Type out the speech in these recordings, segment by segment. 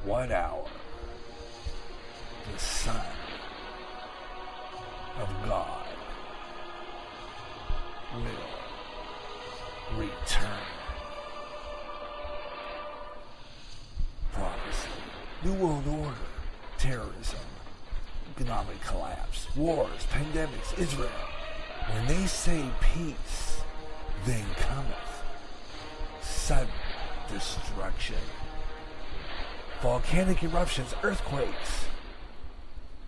1 hour, the Son of God will return. Prophecy, New World Order, terrorism, economic collapse, wars, pandemics, Israel. When they say peace, then cometh sudden destruction. Volcanic eruptions, earthquakes,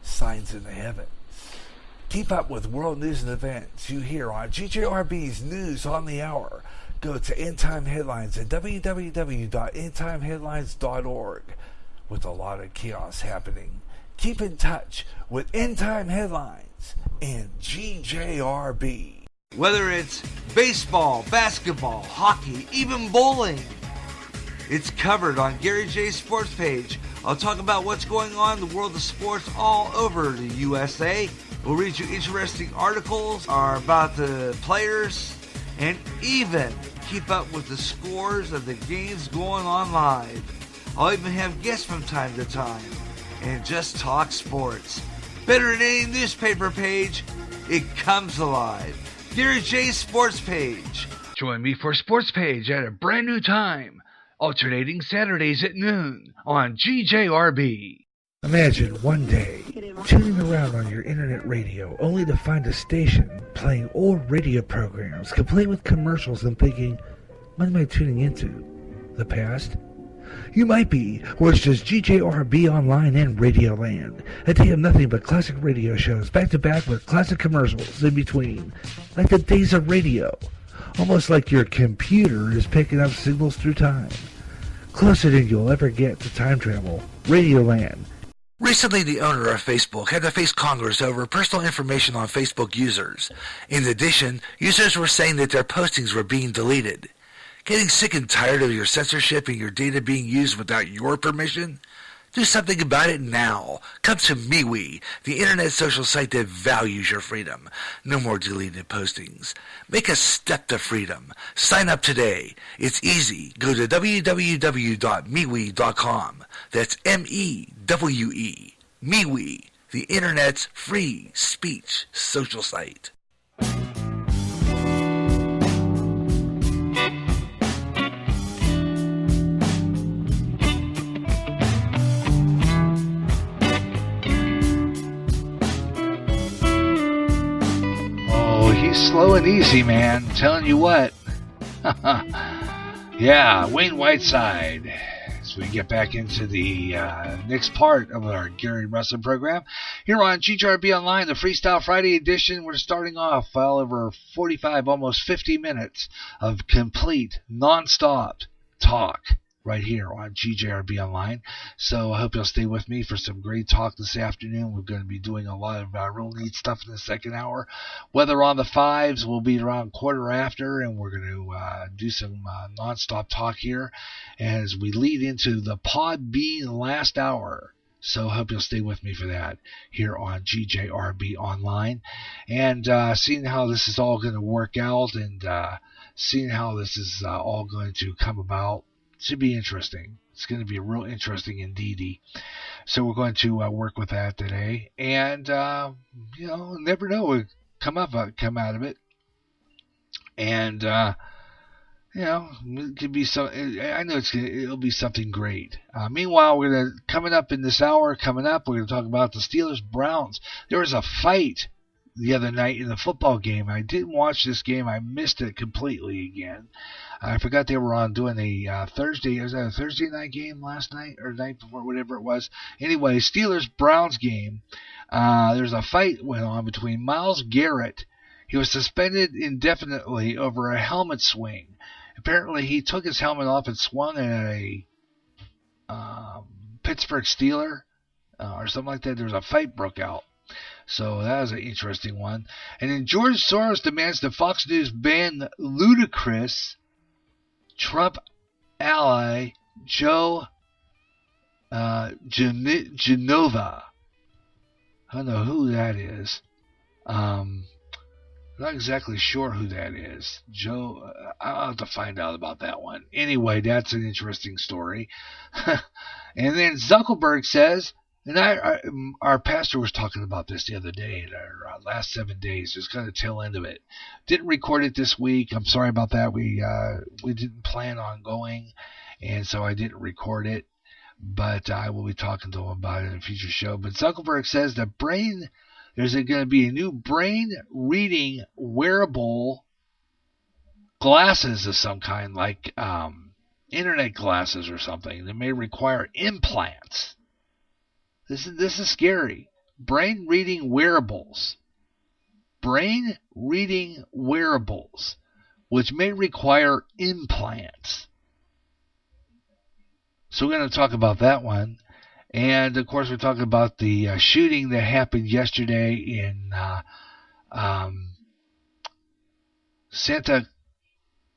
signs in the heavens. Keep up with world news and events you hear on GJRB's News on the Hour. Go to End Time Headlines at www.endtimeheadlines.org. With a lot of chaos happening, keep in touch with End Time Headlines and GJRB. Whether it's baseball, basketball, hockey, even bowling, it's covered on Gary J's sports page. I'll talk about what's going on in the world of sports all over the USA. We'll read you interesting articles about the players and even keep up with the scores of the games going on live. I'll even have guests from time to time and just talk sports. Better than any newspaper page, it comes alive. Gary J's sports page. Join me for Sports Page at a brand new time, alternating Saturdays at noon on GJRB. Imagine one day tuning around on your internet radio only to find a station playing old radio programs complete with commercials and thinking, what am I tuning into? The past? You might be, or it's just GJRB Online and Radioland. A day of nothing but classic radio shows back to back with classic commercials in between. Like the days of radio. Almost like your computer is picking up signals through time. Closer than you'll ever get to time travel. Radioland. Recently, the owner of Facebook had to face Congress over personal information on Facebook users. In addition, users were saying that their postings were being deleted. Getting sick and tired of your censorship and your data being used without your permission? Do something about it now. Come to MeWe, the internet social site that values your freedom. No more deleted postings. Make a step to freedom. Sign up today. It's easy. Go to www.MeWe.com. That's M-E-W-E. MeWe, the internet's free speech social site. He's slow and easy, man. I'm telling you what. Yeah, Wayne Whiteside. As we get back into the next part of our Gary Russen program here on GJRB Online, the Freestyle Friday edition. We're starting off well over 45, almost 50 minutes of complete, non-stop talk right here on GJRB Online. So I hope you'll stay with me for some great talk this afternoon. We're going to be doing a lot of real neat stuff in the second hour. Weather on the fives will be around quarter after, and we're going to do some nonstop talk here as we lead into the Podbean last hour. So I hope you'll stay with me for that here on GJRB Online. And seeing how this is all going to work out and seeing how this is all going to come about, should be interesting. It's going to be real interesting indeedy. So we're going to work with that today, and never know what come out of it. And it could be some. I know it'll be something great. Meanwhile, we're coming up in this hour. We're going to talk about the Steelers-Browns. There was a fight the other night in the football game. I didn't watch this game. I missed it completely again. I forgot they were on doing a Thursday. Was that a Thursday night game last night or the night before, whatever it was? Anyway, Steelers-Browns game. There's a fight went on between Myles Garrett. He was suspended indefinitely over a helmet swing. Apparently, he took his helmet off and swung at a Pittsburgh Steeler or something like that. There was a fight broke out. So that was an interesting one. And then George Soros demands that Fox News ban ludicrous Trump ally Joe Genova. I don't know who that is. I'm not exactly sure who that is. Joe, I'll have to find out about that one. Anyway, that's an interesting story. And then Zuckerberg says, and our pastor was talking about this the other day in our last 7 days, just kind of tail end of it. Didn't record it this week. I'm sorry about that. We didn't plan on going, and so I didn't record it. But I will be talking to him about it in a future show. But Zuckerberg says that there's going to be a new brain-reading wearable glasses of some kind, like internet glasses or something. They may require implants. This is scary. Brain-reading wearables. Brain-reading wearables, which may require implants. So we're going to talk about that one. And, of course, we're talking about the shooting that happened yesterday in Santa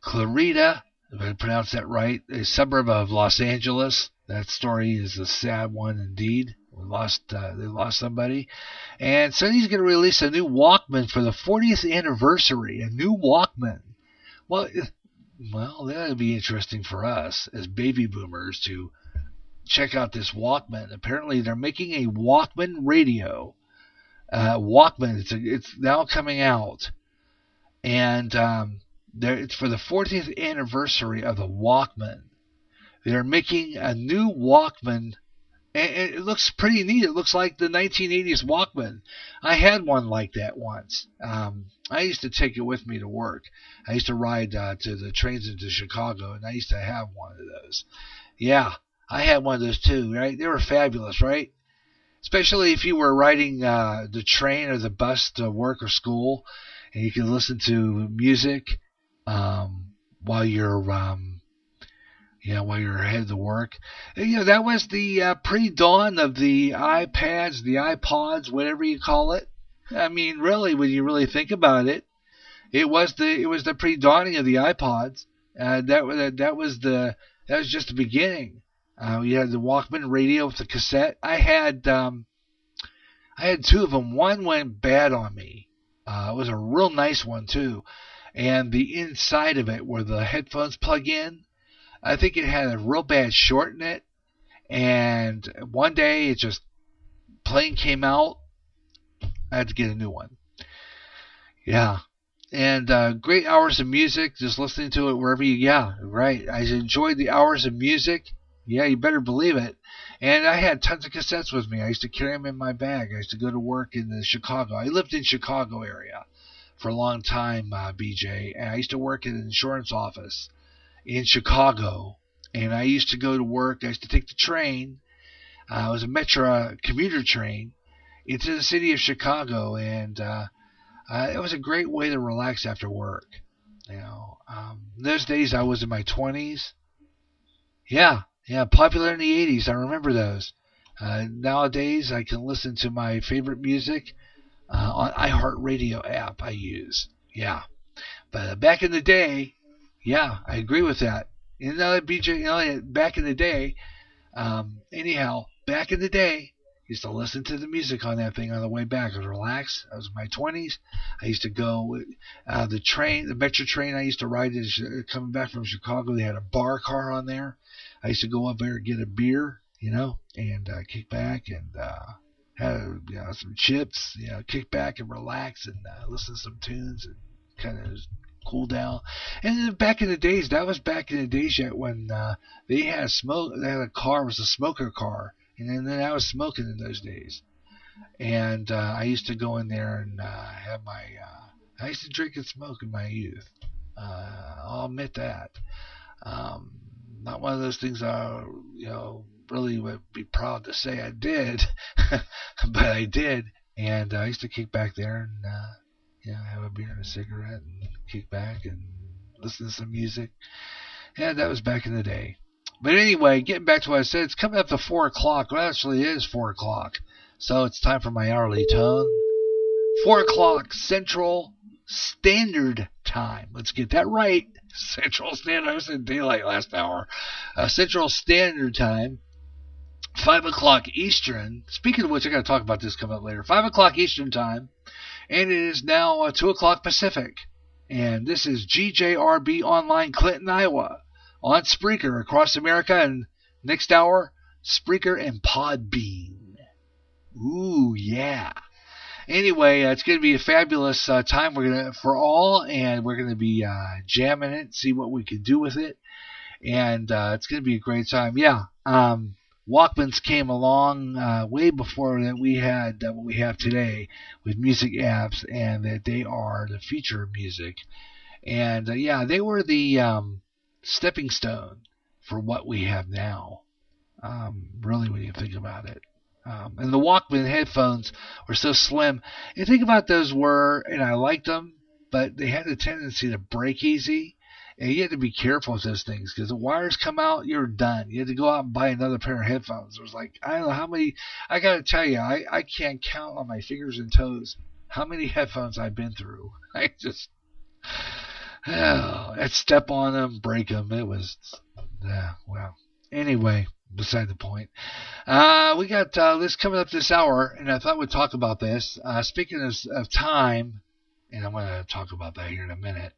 Clarita, if I pronounce that right, a suburb of Los Angeles. That story is a sad one indeed. They lost somebody. And Sony's going to release a new Walkman for the 40th anniversary. A new Walkman. Well, that would be interesting for us as baby boomers to check out this Walkman. Apparently, they're making a Walkman radio. Walkman, it's now coming out. And it's for the 40th anniversary of the Walkman. They're making a new Walkman, and it looks pretty neat. It looks like the 1980s Walkman. I had one like that once. I used to take it with me to work. I used to ride to the trains into Chicago, and I used to have one of those. Yeah, I had one of those too, right? They were fabulous, right? Especially if you were riding the train or the bus to work or school, and you could listen to music while you're headed to work. And, that was the pre-dawn of the iPads, the iPods, whatever you call it. I mean, really, when you really think about it, it was the pre-dawning of the iPods. That was just the beginning. You had the Walkman radio with the cassette. I had two of them. One went bad on me. It was a real nice one too, and the inside of it where the headphones plug in, I think it had a real bad short in it. And one day it just plain came out. I had to get a new one. Yeah. And great hours of music, just listening to it wherever you, yeah, right. I enjoyed the hours of music. Yeah, you better believe it. And I had tons of cassettes with me. I used to carry them in my bag. I used to go to work in Chicago. I lived in Chicago area for a long time, BJ. And I used to work in an insurance office in Chicago. And I used to go to work. I used to take the train. It was a Metro commuter train into the city of Chicago. And it was a great way to relax after work. Those days I was in my 20s. Yeah, popular in the 80s. I remember those. Nowadays, I can listen to my favorite music on iHeartRadio app I use. Yeah. But back in the day, yeah, I agree with that. BJ, back in the day, back in the day, used to listen to the music on that thing on the way back. I was relaxed. I was in my 20s. I used to go the Metro train I used to ride coming back from Chicago. They had a bar car on there. I used to go up there and get a beer, and kick back and have some chips, kick back and relax and listen to some tunes and kind of cool down. And then back in the days, yet when they had smoke. They had a car, it was a smoker car. And then I was smoking in those days. And I used to go in there and have I used to drink and smoke in my youth. I'll admit that. Not one of those things I, really would be proud to say I did. But I did. And I used to kick back there and, have a beer and a cigarette and kick back and listen to some music. And that was back in the day. But anyway, getting back to what I said, it's coming up to 4 o'clock. Well, actually, it is 4 o'clock. So it's time for my hourly tone. 4 o'clock Central Standard Time. Let's get that right. Central Standard. I said daylight last hour. Central Standard Time. 5 o'clock Eastern. Speaking of which, I got to talk about this coming up later. 5 o'clock Eastern Time. And it is now 2 o'clock Pacific. And this is GJRB Online, Clinton, Iowa, on Spreaker across America, and next hour, Spreaker and Podbean. Ooh, yeah. Anyway, it's going to be a fabulous time for all, and we're going to be jamming it, see what we can do with it, and it's going to be a great time. Yeah, Walkmans came along way before that we had what we have today with music apps, and that they are the future of music. And yeah, they were the stepping stone for what we have now, really, when you think about it. And the Walkman headphones were so slim. And think about those and I liked them, but they had a tendency to break easy. And you had to be careful with those things, because the wires come out, you're done. You had to go out and buy another pair of headphones. It was like, I don't know how many. I got to tell you, I can't count on my fingers and toes how many headphones I've been through. I'd step on them, break them. It was, well. Anyway, beside the point. We got this coming up this hour, and I thought we'd talk about this. Speaking of time, and I'm going to talk about that here in a minute,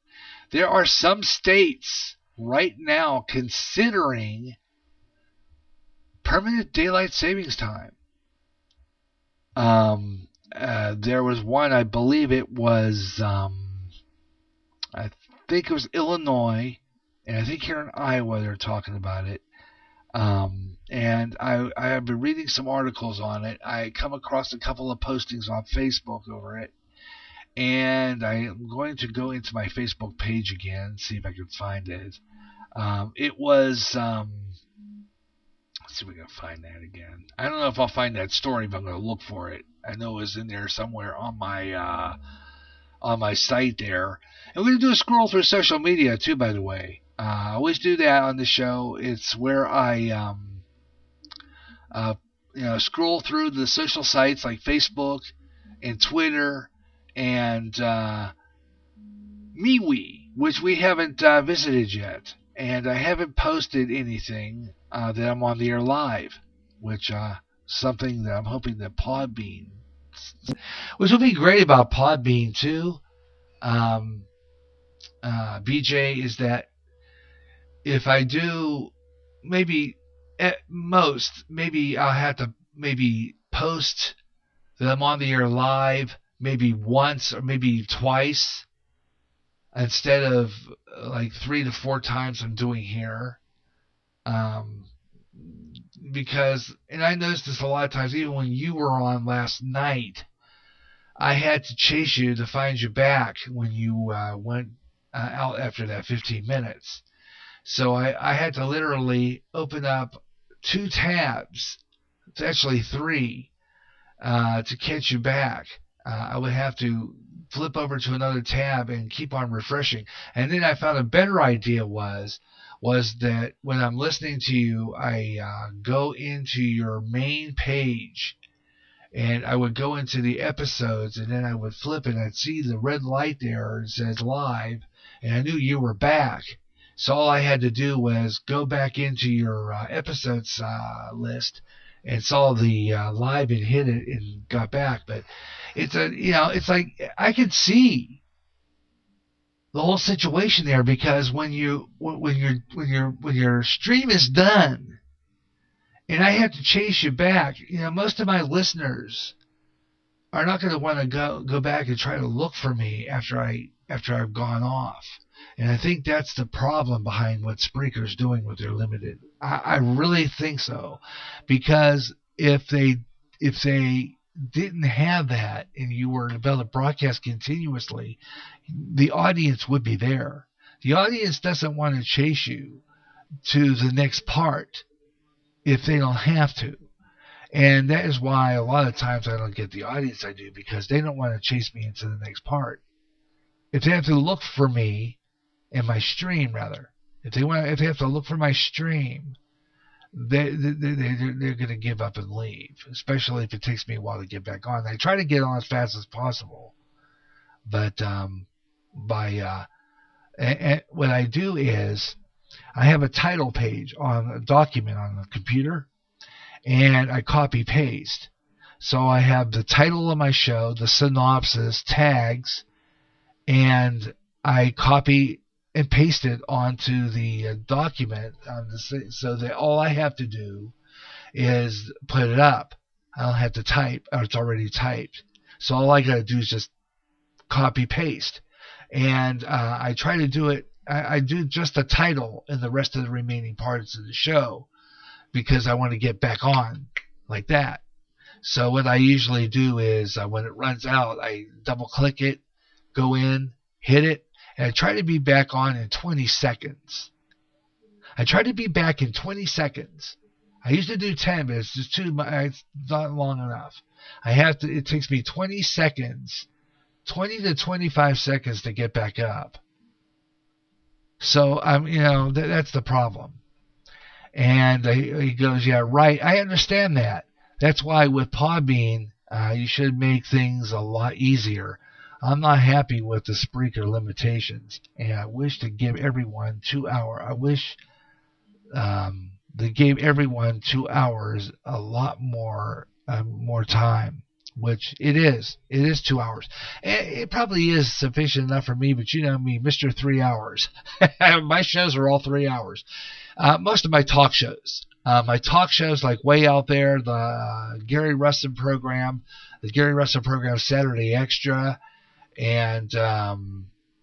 there are some states right now considering permanent daylight savings time. There was one, I believe it was, I think it was Illinois, and I think here in Iowa they're talking about it. And I have been reading some articles on it. I come across a couple of postings on Facebook over it, and I am going to go into my Facebook page again, see if I can find it. It was, let's see if we can find that again. I don't know if I'll find that story, but I'm going to look for it. I know it was in there somewhere on my site there. And we're going to do a scroll through social media too, by the way. I always do that on the show. It's where I scroll through the social sites like Facebook and Twitter and MeWe, which we haven't visited yet. And I haven't posted anything that I'm on the air live, which something that I'm hoping that Podbean, which will be great about Podbean too, BJ, is that if I do, maybe at most, maybe I'll have to post that I'm on the air live maybe once or maybe twice instead of like 3 to 4 times I'm doing here. Because, and I noticed this a lot of times, even when you were on last night, I had to chase you to find you back when you went out after that 15 minutes. So I had to literally open up 2 tabs, it's actually 3, to catch you back. I would have to flip over to another tab and keep on refreshing. And then I found a better idea was that when I'm listening to you, I go into your main page, and I would go into the episodes, and then I would flip and I'd see the red light there and it says live, and I knew you were back. So all I had to do was go back into your episodes list and saw the live and hit it and got back. But it's it's like I could see the whole situation there, because when your stream is done and I have to chase you back, most of my listeners are not going to want to go back and try to look for me after I've gone off. And I think that's the problem behind what Spreaker's doing with their limited. I really think so, because if they didn't have that and you were able to broadcast continuously, the audience would be there. The audience doesn't want to chase you to the next part if they don't have to. And that is why a lot of times I don't get the audience I do, because they don't want to chase me into the next part. If they have to look for me and my stream, rather, if they have to look for my stream, they're going to give up and leave, especially if it takes me a while to get back on. I try to get on as fast as possible, but what I do is I have a title page on a document on the computer, and I copy paste. So I have the title of my show, the synopsis, tags, and I copy and paste it onto the document so that all I have to do is put it up. I don't have to type, or it's already typed. So all I got to do is just copy paste. And I try to do it. I do just the title and the rest of the remaining parts of the show because I want to get back on like that. So what I usually do is when it runs out, I double click it, go in, hit it, and I try to be back on in 20 seconds. I try to be back in 20 seconds. I used to do 10, but it's just it's not long enough. It takes me 20 seconds, 20 to 25 seconds to get back up. So that's the problem. And he goes, yeah, right. I understand that. That's why with Podbean, you should make things a lot easier. I'm not happy with the Spreaker limitations, and I wish to give everyone 2 hours. I wish they gave everyone 2 hours, a lot more time, which it is. It is 2 hours. It probably is sufficient enough for me, but you know me, Mr. 3 hours. My shows are all 3 hours. Most of my talk shows. My talk shows like way out there, the Gary Russen program, Saturday Extra, and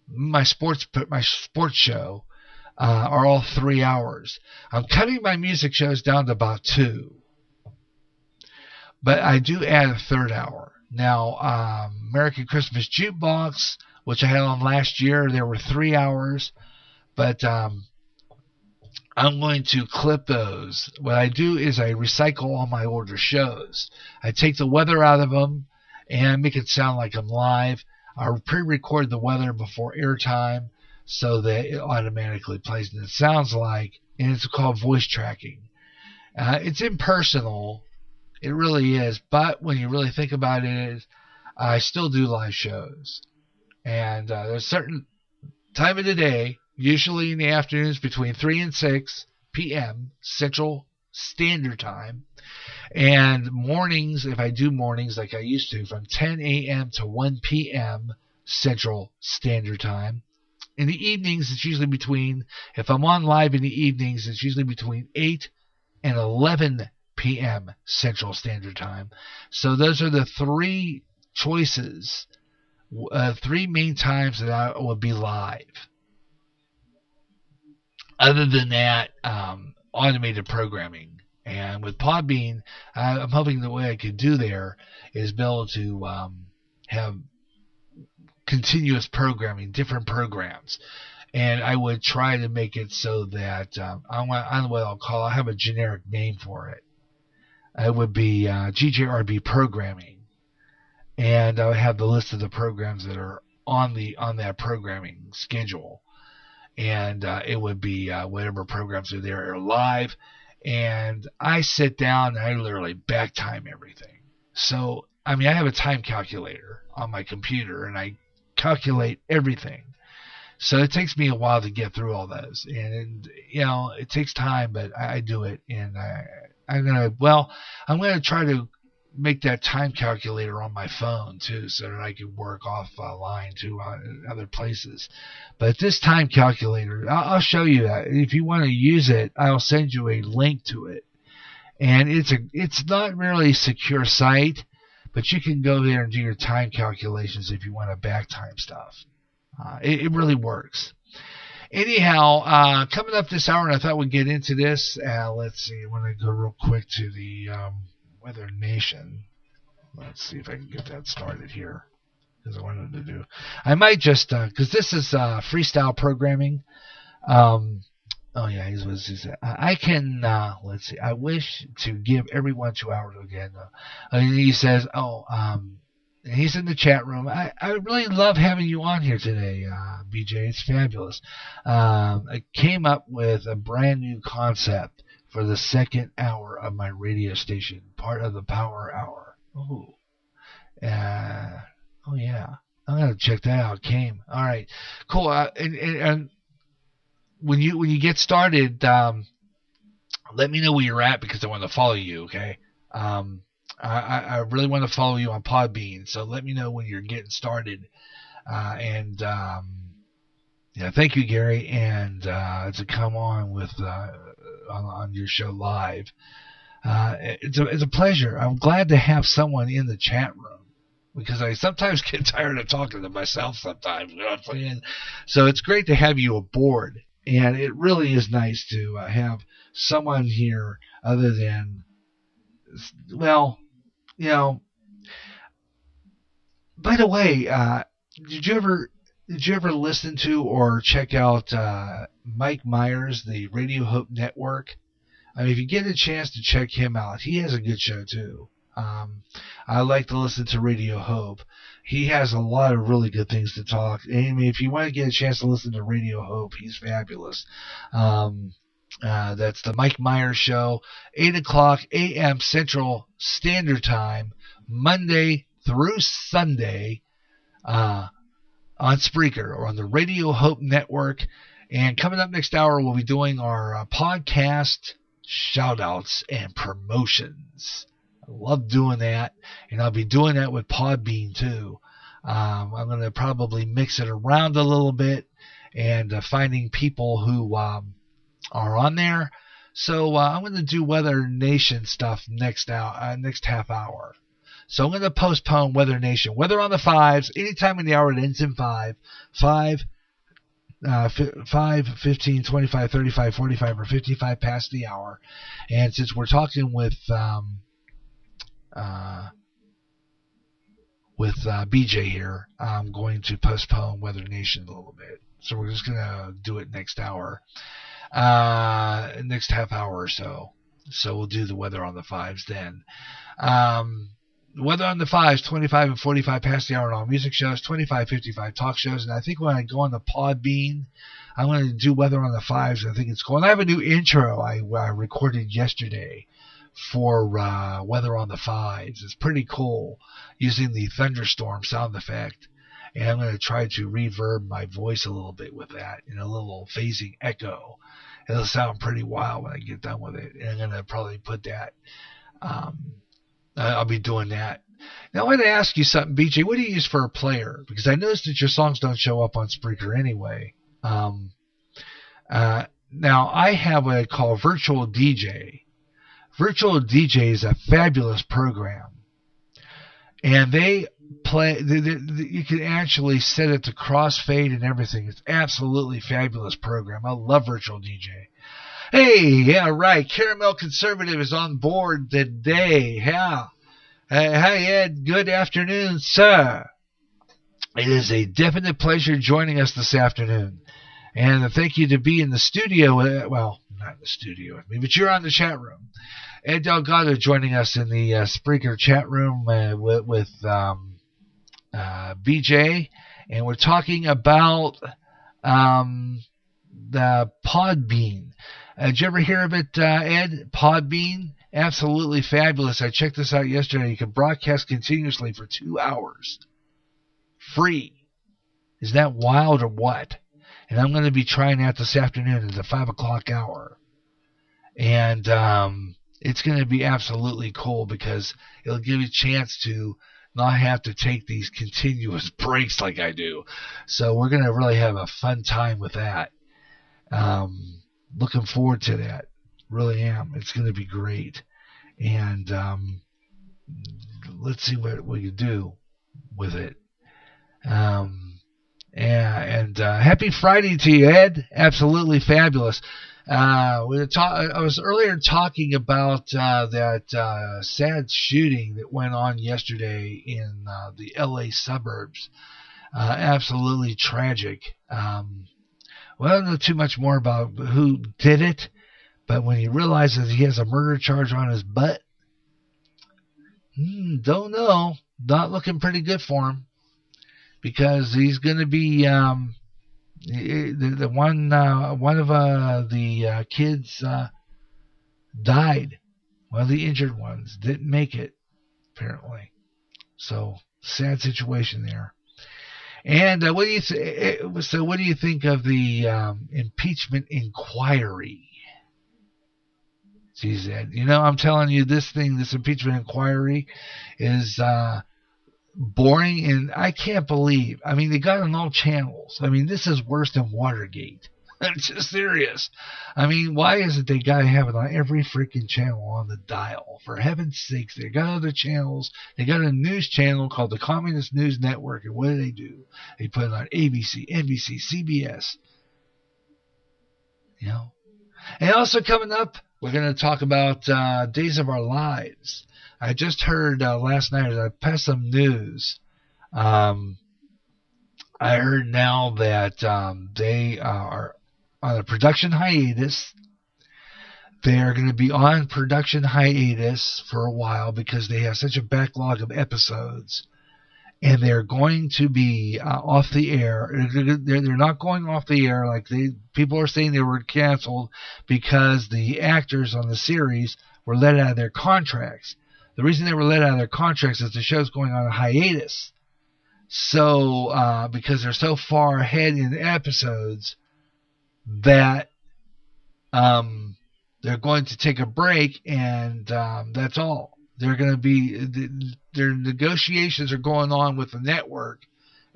my sports show are all 3 hours. I'm cutting my music shows down to about 2. But I do add a third hour. Now, American Christmas Jukebox, which I had on last year, there were 3 hours. But I'm going to clip those. What I do is I recycle all my older shows. I take the weather out of them and make it sound like I'm live. I pre-record the weather before airtime so that it automatically plays. And it sounds like, and it's called voice tracking. It's impersonal. It really is. But when you really think about it, I still do live shows. And there's a certain time of the day, usually in the afternoons between 3 and 6 p.m. Central Standard Time. And mornings, if I do mornings like I used to, from 10 a.m. to 1 p.m. Central Standard Time. In the evenings, it's usually if I'm on live in the evenings, it's usually between 8 and 11 p.m. Central Standard Time. So those are the 3 choices, 3 main times that I would be live. Other than that, automated programming. And with Podbean, I'm hoping the way I could do there is be able to have continuous programming, different programs. And I would try to make it so that I'll have a generic name for it. It would be GJRB programming. And I would have the list of the programs that are on that programming schedule. And it would be whatever programs are there are live. And I sit down and I literally back time everything. So, I have a time calculator on my computer and I calculate everything. So it takes me a while to get through all those. And it takes time, but I do it. And I'm going to try to make that time calculator on my phone too, so that I can work offline too on other places. But this time calculator, I'll show you that. If you want to use it, I'll send you a link to it. And it's not really a secure site, but you can go there and do your time calculations if you want to back time stuff. It really works. Anyhow, coming up this hour, and I thought we'd get into this. Let's see. I want to go real quick to the Weather Nation. Let's see if I can get that started here. Because I wanted to do. I might just, because this is freestyle programming. Here's what he said. I can, let's see. I wish to give everyone 2 hours again. And he says, he's in the chat room. I really love having you on here today, BJ. It's fabulous. I came up with a brand new concept for the second hour of my radio station, part of the Power Hour. Oh, yeah. I'm gonna check that out. Came. All right, cool. And when you get started, let me know where you're at because I want to follow you. Okay. I really want to follow you on Podbean, so let me know when you're getting started. Yeah, thank you, Gary, and to come on with on your show live. It's a pleasure. I'm glad to have someone in the chat room because I sometimes get tired of talking to myself sometimes. You know what I'm saying? So it's great to have you aboard, and it really is nice to have someone here other than, well, you know. By the way, did you ever listen to or check out Mike Myers, the Radio Hope Network? I mean, if you get a chance to check him out, he has a good show too. I like to listen to Radio Hope. He has a lot of really good things to talk. I mean, if you want to get a chance to listen to Radio Hope, he's fabulous. That's the Mike Myers Show, 8 o'clock a.m. Central Standard Time, Monday through Sunday, on Spreaker or on the Radio Hope Network. And coming up next hour, we'll be doing our podcast shout-outs and promotions. I love doing that, and I'll be doing that with Podbean too. I'm going to probably mix it around a little bit and finding people who are on there. So I'm going to do Weather Nation stuff next half hour. So I'm going to postpone Weather Nation. Weather on the 5s, anytime in the hour it ends in 5, 15, 25, 35, 45, or 55 past the hour. And since we're talking with BJ here, I'm going to postpone Weather Nation a little bit. So we're just going to do it next hour, next half hour or so. So we'll do the Weather on the 5s then. Weather on the 5s, 25 and 45 past the hour on all music shows, 25, 55 talk shows. And I think when I go on the Podbean, I'm going to do Weather on the 5s. I think it's cool. And I have a new intro I recorded yesterday for Weather on the 5s. It's pretty cool using the thunderstorm sound effect. And I'm going to try to reverb my voice a little bit with that in a little phasing echo. It'll sound pretty wild when I get done with it. And I'm going to probably put that... I'll be doing that. Now, I want to ask you something, BJ. What do you use for a player? Because I noticed that your songs don't show up on Spreaker anyway. Now, I have what I call Virtual DJ. Virtual DJ is a fabulous program. And they play, you can actually set it to crossfade and everything. It's absolutely fabulous program. I love Virtual DJ. Hey, yeah, right. Caramel Conservative is on board today. Yeah. Hi, Ed. Good afternoon, sir. It is a definite pleasure joining us this afternoon. And thank you to be in the studio. Well, not in the studio with me, but you're on the chat room. Ed Delgado joining us in the Spreaker chat room with BJ. And we're talking about the Podbean. Did you ever hear of it, Ed? Podbean? Absolutely fabulous. I checked this out yesterday. You can broadcast continuously for 2 hours. Free. Is that wild or what? And I'm going to be trying that this afternoon at the 5 o'clock hour. And it's going to be absolutely cool because it'll give you a chance to not have to take these continuous breaks like I do. So we're going to really have a fun time with that. Looking forward to that. Really am. It's going to be great. And let's see what we can do with it. Happy Friday to you, Ed. Absolutely fabulous. I was earlier talking about that sad shooting that went on yesterday in the LA suburbs. Absolutely tragic. Well, I don't know too much more about who did it, but when he realizes he has a murder charge on his butt, don't know. Not looking pretty good for him because he's going to be one of the kids died. One of the injured ones didn't make it apparently. So sad situation there. And what do you think of the impeachment inquiry? She said, I'm telling you, this impeachment inquiry is boring, and I can't believe. I mean, they got on all channels. I mean, this is worse than Watergate. I'm just serious. I mean, why is it they gotta have it on every freaking channel on the dial? For heaven's sakes, they got other channels. They got a news channel called the Communist News Network, and what do? They put it on ABC, NBC, CBS. And also coming up, we're going to talk about Days of Our Lives. I just heard last night, as I passed some news, I heard now that they are on a production hiatus. They are going to be on production hiatus for a while because they have such a backlog of episodes. And they're going to be off the air. They're not going off the air like people are saying they were canceled because the actors on the series were let out of their contracts. The reason they were let out of their contracts is the show's going on a hiatus. So, because they're so far ahead in the episodes that they're going to take a break, and that's all. They're going to be, their negotiations are going on with the network,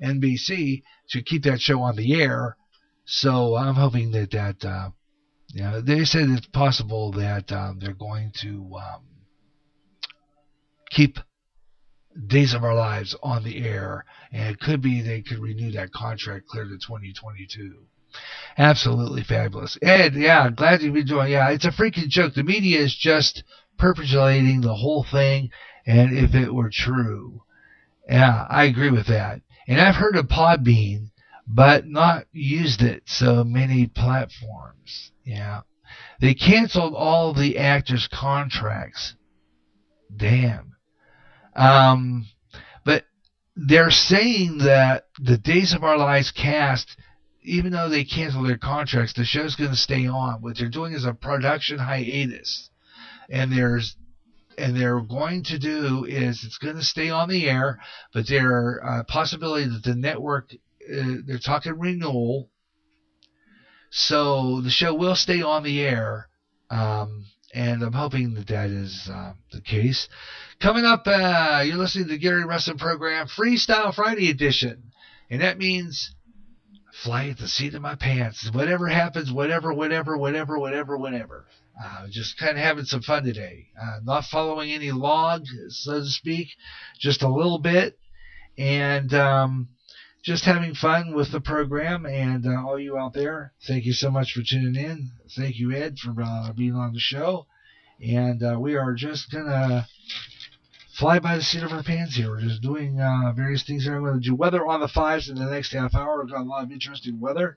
NBC, to keep that show on the air. So I'm hoping that they said it's possible that they're going to keep Days of Our Lives on the air, and it could be they could renew that contract clear to 2022. Absolutely fabulous. Ed, glad you've been joining. Yeah, it's a freaking joke. The media is just perpetuating the whole thing, and if it were true. Yeah, I agree with that. And I've heard of Podbean, but not used it so many platforms. Yeah. They canceled all the actors' contracts. Damn. But they're saying that the Days of Our Lives cast, even though they canceled their contracts, the show's going to stay on. What they're doing is a production hiatus. And they're going to do is it's going to stay on the air, but there are possibility that the network, they're talking renewal. So the show will stay on the air, and I'm hoping that is the case. Coming up, you're listening to the Gary Russen program, Freestyle Friday edition, and that means fly at the seat of my pants. Whatever happens, whatever. Just kind of having some fun today. Not following any log, so to speak, just a little bit, and just having fun with the program. And all you out there, thank you so much for tuning in. Thank you, Ed, for being on the show. And we are just going to fly by the seat of our pants here. We're just doing various things here. I'm going to do weather on the fives in the next half hour. We've got a lot of interesting weather.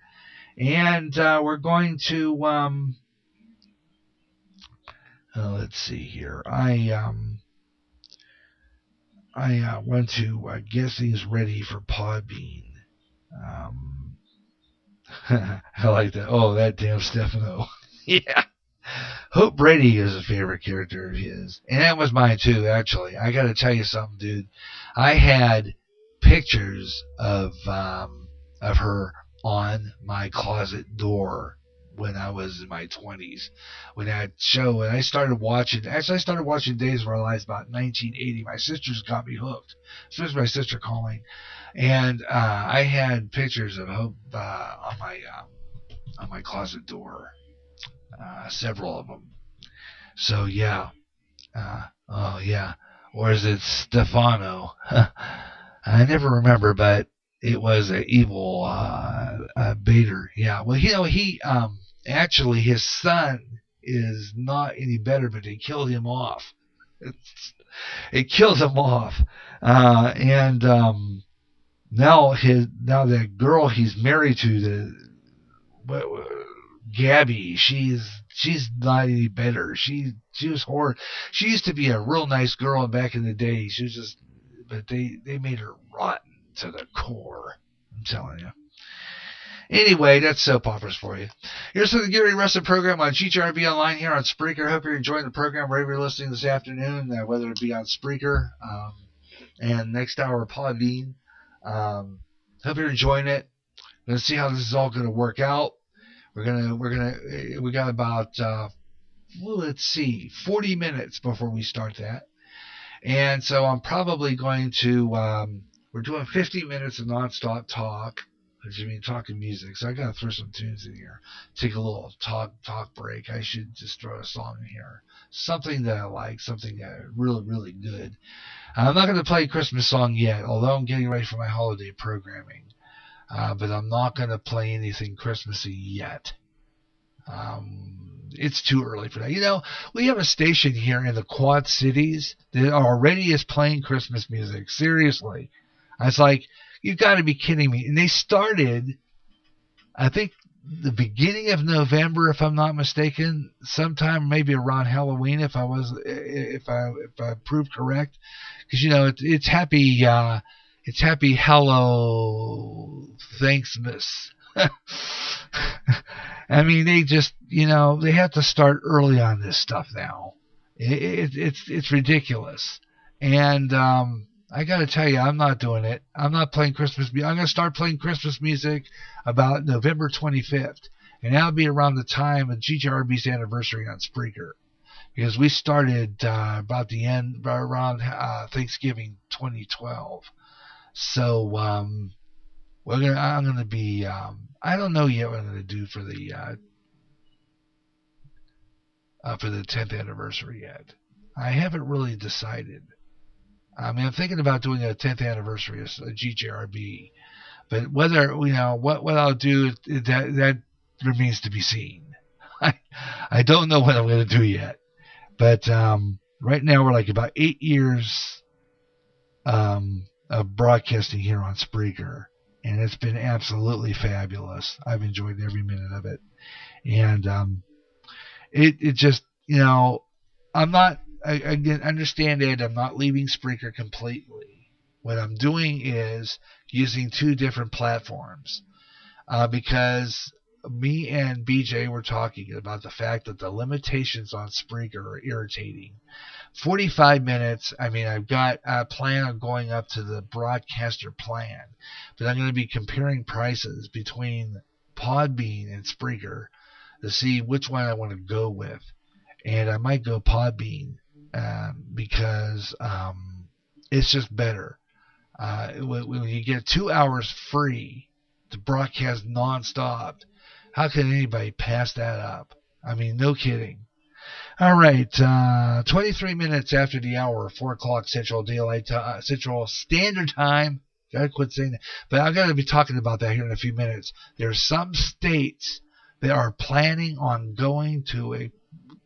And we're going to... let's see here. I want to get things ready for Podbean. I like that. Oh, that damn Stefano. Yeah. Hope Brady is a favorite character of his. And that was mine too, actually. I got to tell you something, dude. I had pictures of her on my closet door when I was in my 20s. When I started watching Days of Our Lives about 1980. My sisters got me hooked. Especially my sister calling. And I had pictures of Hope on my closet door. Several of them. So, yeah. Oh, yeah. Or is it Stefano? I never remember, but it was an evil Bader. Yeah. Well, he actually, his son is not any better, but they killed him off. It killed him off. And now that girl he's married to, Gabby, she's not any better. She was horrible. She used to be a real nice girl back in the day. She was just, but they made her rotten to the core. I'm telling you. Anyway, that's soap operas for you. Here's the Gary Russen program on GTRB Online here on Spreaker. Hope you're enjoying the program wherever you're listening this afternoon, whether it be on Spreaker and next hour Podbean. Hope you're enjoying it. Let's see how this is all going to work out. We got about let's see, 40 minutes before we start that. And so I'm probably going to, we're doing 50 minutes of nonstop talk. I mean, talking music. So I got to throw some tunes in here. Take a little talk break. I should just throw a song in here. Something that I like, something that really, really good. I'm not going to play a Christmas song yet, although I'm getting ready for my holiday programming. But I'm not going to play anything Christmassy yet. It's too early for that. You know, we have a station here in the Quad Cities that already is playing Christmas music. Seriously. I was like, you've got to be kidding me. And they started, I think, the beginning of November, if I'm not mistaken, sometime maybe around Halloween, if I proved correct, because you know it's happy Hello Thanksmas. I mean, they just, you know, they have to start early on this stuff now. It's ridiculous, and I got to tell you, I'm not doing it. I'm not playing Christmas music. I'm going to start playing Christmas music about November 25th. And that'll be around the time of GJRB's anniversary on Spreaker. Because we started about the end, around Thanksgiving 2012. So I'm going to be, I don't know yet what I'm going to do for the 10th anniversary yet. I haven't really decided. I mean, I'm thinking about doing a 10th anniversary of GJRB, but whether, you know, what I'll do, that remains to be seen. I don't know what I'm going to do yet, but right now we're like about 8 years of broadcasting here on Spreaker, and it's been absolutely fabulous. I've enjoyed every minute of it, and it just, you know, I'm not. I understand it. I'm not leaving Spreaker completely. What I'm doing is using two different platforms because me and BJ were talking about the fact that the limitations on Spreaker are irritating. 45 minutes, I mean, I plan on going up to the broadcaster plan, but I'm going to be comparing prices between Podbean and Spreaker to see which one I want to go with. And I might go Podbean. Because it's just better. When you get 2 hours free to broadcast nonstop, how can anybody pass that up? I mean, no kidding. All right, 23 minutes after the hour, 4 o'clock Central Standard Time. Gotta quit saying that. But I'm going to be talking about that here in a few minutes. There are some states that are planning on going to a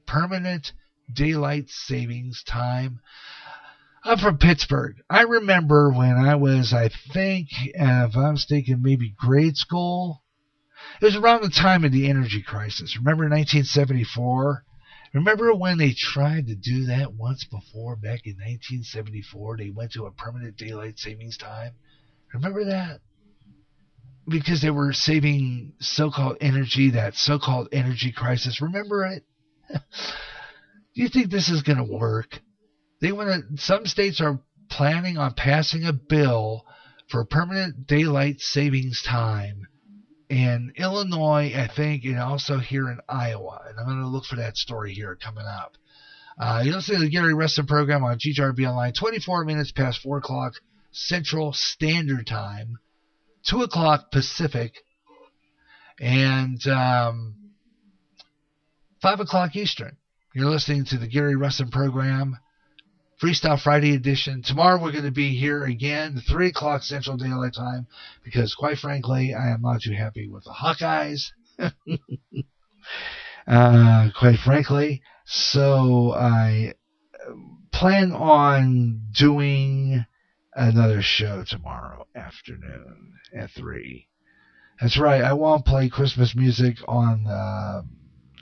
permanent daylight savings time. I'm from Pittsburgh. I remember when I was, I think, if I'm mistaken, maybe grade school. It was around the time of the energy crisis. Remember 1974? Remember when they tried to do that once before, back in 1974? They went to a permanent daylight savings time. Remember that? Because they were saving so-called energy, that so-called energy crisis. Remember it? Do you think this is going to work? Some states are planning on passing a bill for permanent daylight savings time in Illinois, I think, and also here in Iowa. And I'm going to look for that story here coming up. You're listening to the Gary Russen program on GJRB Online, 24 minutes past 4 o'clock Central Standard Time, 2 o'clock Pacific, and 5 o'clock Eastern. You're listening to the Gary Russen program, Freestyle Friday edition. Tomorrow we're going to be here again, 3 o'clock Central Daylight Time, because quite frankly, I am not too happy with the Hawkeyes. Quite frankly. So I plan on doing another show tomorrow afternoon at 3. That's right, I won't play Christmas music on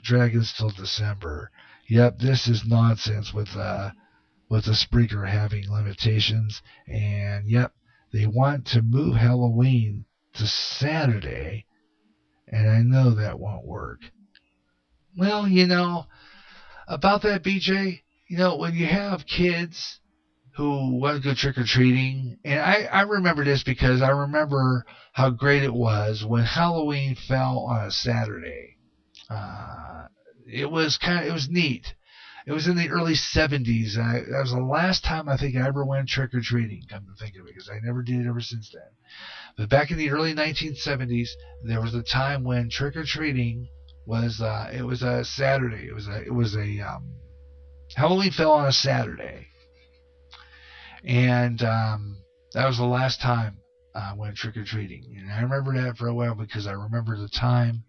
Dragons till December. Yep, this is nonsense with the Spreaker having limitations. And yep, they want to move Halloween to Saturday, and I know that won't work. Well, you know, about that, BJ, you know, when you have kids who want to go trick-or-treating, and I remember this because I remember how great it was when Halloween fell on a Saturday. it was neat. It was in the early 70s. That was the last time I think I ever went trick-or-treating, come to think of it, because I never did it ever since then. But back in the early 1970s, there was a time when trick-or-treating was, it was a Saturday. It was a Halloween fell on a Saturday. And that was the last time I went trick-or-treating. And I remember that for a while because I remember the time.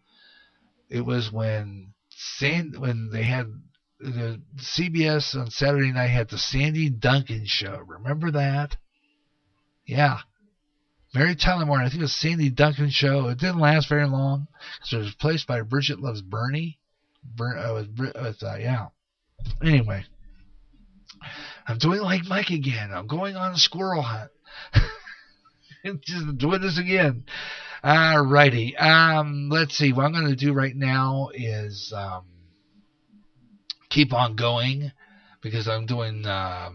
It was when they had the CBS on Saturday night had the Sandy Duncan show. Remember that? Yeah. Mary Tyler Moore, I think it was Sandy Duncan show. It didn't last very long because it was replaced by Bridget Loves Bernie. Yeah. Anyway, I'm doing like Mike again. I'm going on a squirrel hunt. Just doing this again. Alrighty. Let's see. What I'm going to do right now is keep on going because I'm doing the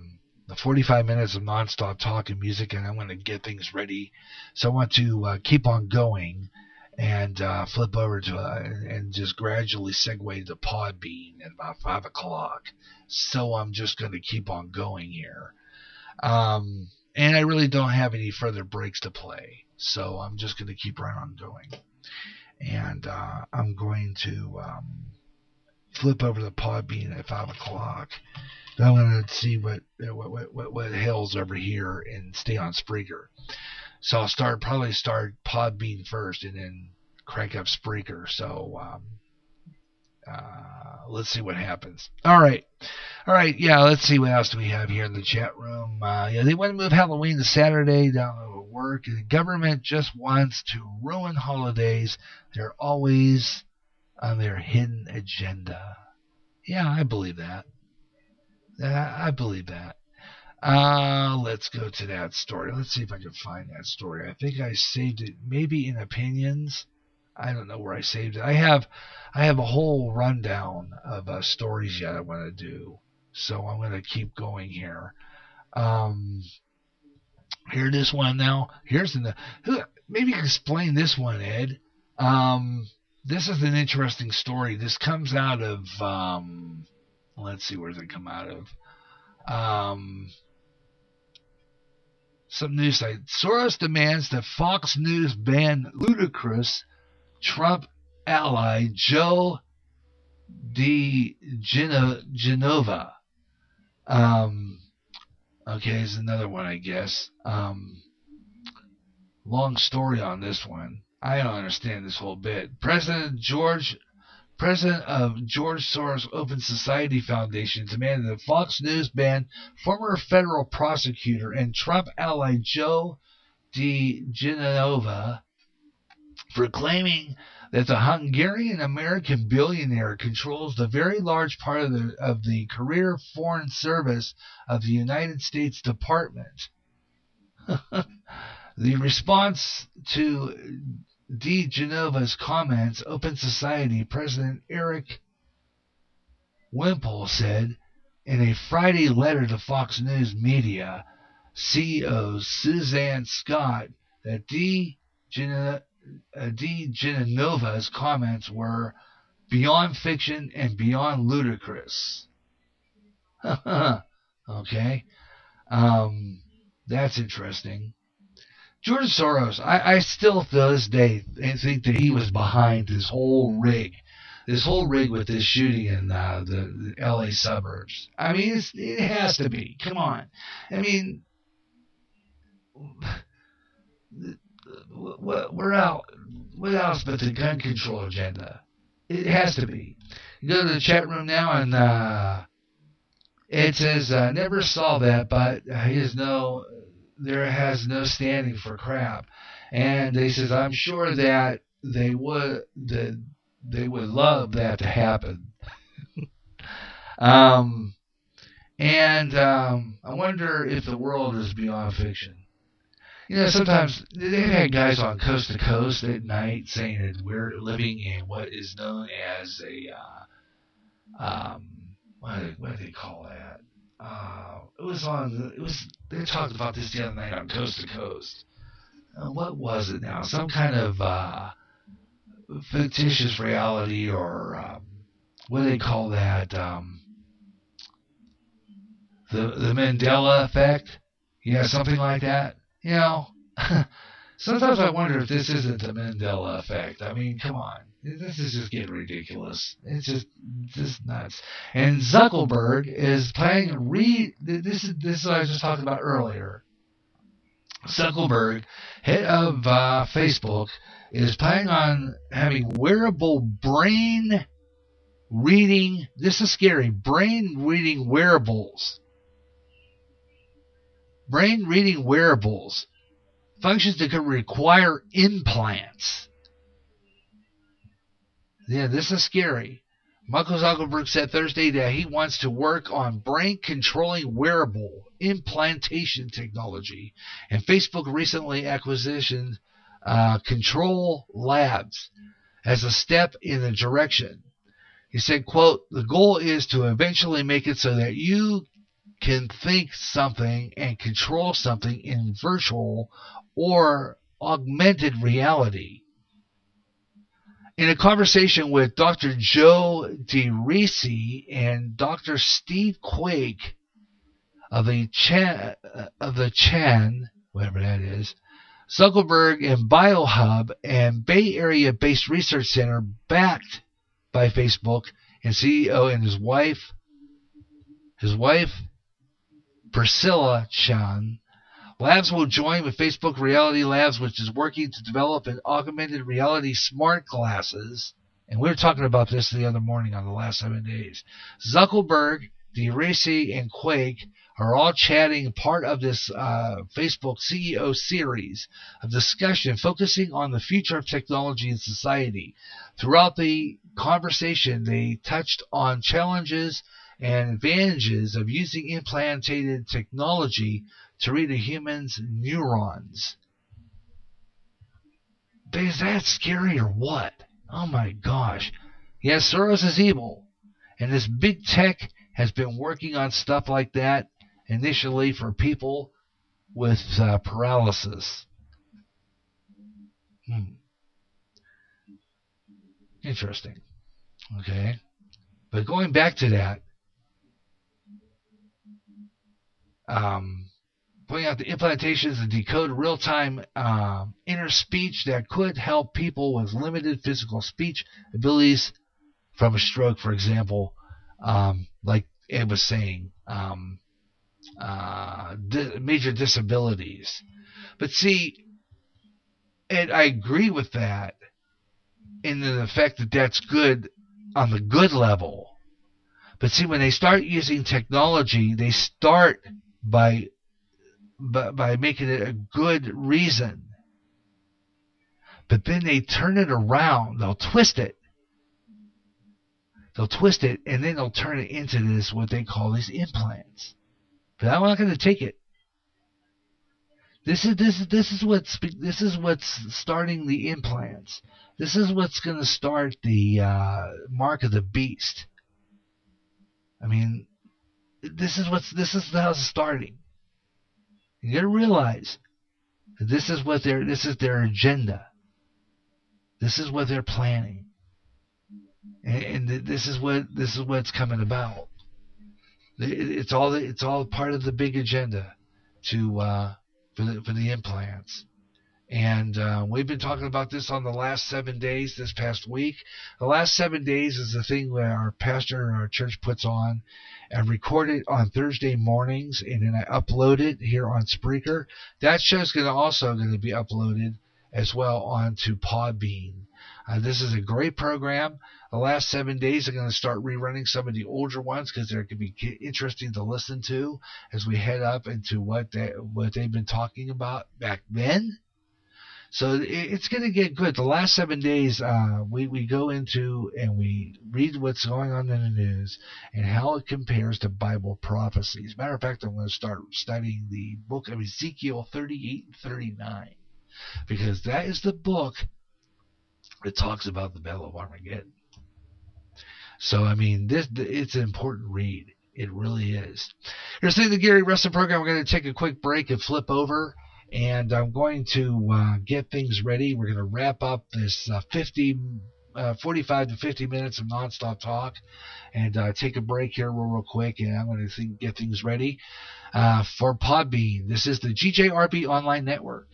45 minutes of nonstop talk and music, and I'm going to get things ready. So I want to keep on going and flip over to and just gradually segue to Podbean at about 5 o'clock. So I'm just going to keep on going here. And I really don't have any further breaks to play. So I'm just going to keep right on going. And I'm going to flip over to Podbean at 5 o'clock. Then I'm going to see what hell's over here and stay on Spreaker. So I'll probably start Podbean first and then crank up Spreaker. So let's see what happens. All right. Yeah, let's see what else do we have here in the chat room. They want to move Halloween to Saturday down to work. The government just wants to ruin holidays. They're always on their hidden agenda. Yeah, I believe that. Let's go to that story. Let's see if I can find that story. I think I saved it maybe in opinions. I don't know where I saved it. I have a whole rundown of stories yet I want to do. So I'm going to keep going here. Here, this one now. Maybe you can explain this one, Ed. This is an interesting story. This comes out of, let's see, where does it come out of? Some news site. Soros demands that Fox News ban ludicrous Trump ally Joe DiGenova. Okay, here's another one, I guess. Long story on this one. I don't understand this whole bit. President of George Soros Open Society Foundation demanded that Fox News ban former federal prosecutor and Trump ally Joe DiGenova for claiming that the Hungarian-American billionaire controls the very large part of the career foreign service of the United States Department. The response to DiGenova's comments, Open Society President Eric Wimple said in a Friday letter to Fox News Media CEO Suzanne Scott that DiGenova's comments were beyond fiction and beyond ludicrous. Okay. That's interesting. George Soros, I still to this day think that he was behind this whole rig with this shooting in the LA suburbs. I mean, it has to be. Come on. I mean, what else but the gun control agenda? It has to be. You go to the chat room now and it says, never saw that, but there has no standing for crap. And they says, I'm sure that they would love that to happen. I wonder if the world is beyond fiction. You know, sometimes they've had guys on Coast to Coast at night saying that we're living in what is known as a what do they call that? They talked about this the other night on Coast to Coast. What was it now? Some kind of fictitious reality or what do they call that? The Mandela effect? Yeah, something like that. You know, sometimes I wonder if this isn't the Mandela effect. I mean, come on. This is just getting ridiculous. It's just nuts. And Zuckerberg is planning this is what I was just talking about earlier. Zuckerberg, head of Facebook, is planning on having wearable brain reading. This is scary. Brain reading wearables. Brain reading wearables. Functions that could require implants. Yeah, this is scary. Michael Zuckerberg said Thursday that he wants to work on brain-controlling wearable implantation technology, and Facebook recently acquisitioned Control Labs as a step in the direction. He said, quote, the goal is to eventually make it so that you can think something and control something in virtual or augmented reality. In a conversation with Dr. Joe DeRisi and Dr. Steve Quake of the Chan, whatever that is, Zuckerberg and BioHub and Bay Area-based research center backed by Facebook and CEO and his wife Priscilla Chan. Labs will join with Facebook Reality Labs, which is working to develop an augmented reality smart glasses. And we were talking about this the other morning on the last 7 days. Zuckerberg, DeRisi, and Quake are all chatting part of this Facebook CEO series of discussion focusing on the future of technology and society. Throughout the conversation, they touched on challenges and advantages of using implanted technology to read a human's neurons. Is that scary or what? Oh my gosh. Yes, Soros is evil. And this big tech has been working on stuff like that initially for people with paralysis. Interesting. Okay. But going back to that, pointing out the implantations that decode real-time inner speech that could help people with limited physical speech abilities from a stroke, for example, like Ed was saying, major disabilities. But see, Ed, I agree with that in the fact that that's good on the good level. But see, when they start using technology, they start by making it a good reason. But then they turn it around. They'll twist it. And then they'll turn it into this, what they call these implants. But I'm not going to take it. This is what's starting the implants. This is what's going to start the mark of the beast. I mean, this is how it's starting. You got to realize that this is their agenda. This is what they're planning, and this is what's coming about. It's all part of the big agenda for the implants. And we've been talking about this on the last 7 days this past week. The last 7 days is the thing where our pastor and our church puts on and record it on Thursday mornings, and then I upload it here on Spreaker. That show's also going to be uploaded as well onto Podbean. This is a great program. The last 7 days are going to start rerunning some of the older ones because they're going to be interesting to listen to as we head up into what they've been talking about back then. So it's going to get good. The last 7 days, we go into and we read what's going on in the news and how it compares to Bible prophecies. Matter of fact, I'm going to start studying the book of Ezekiel 38 and 39 because that is the book that talks about the Battle of Armageddon. So, I mean, it's an important read. It really is. Here's the Gary Russen program. We're going to take a quick break and flip over. And I'm going to get things ready. We're going to wrap up this 50 45 to 50 minutes of nonstop talk, and take a break here real quick, and I'm going to get things ready for Podbean. This is the GJRB Online Network.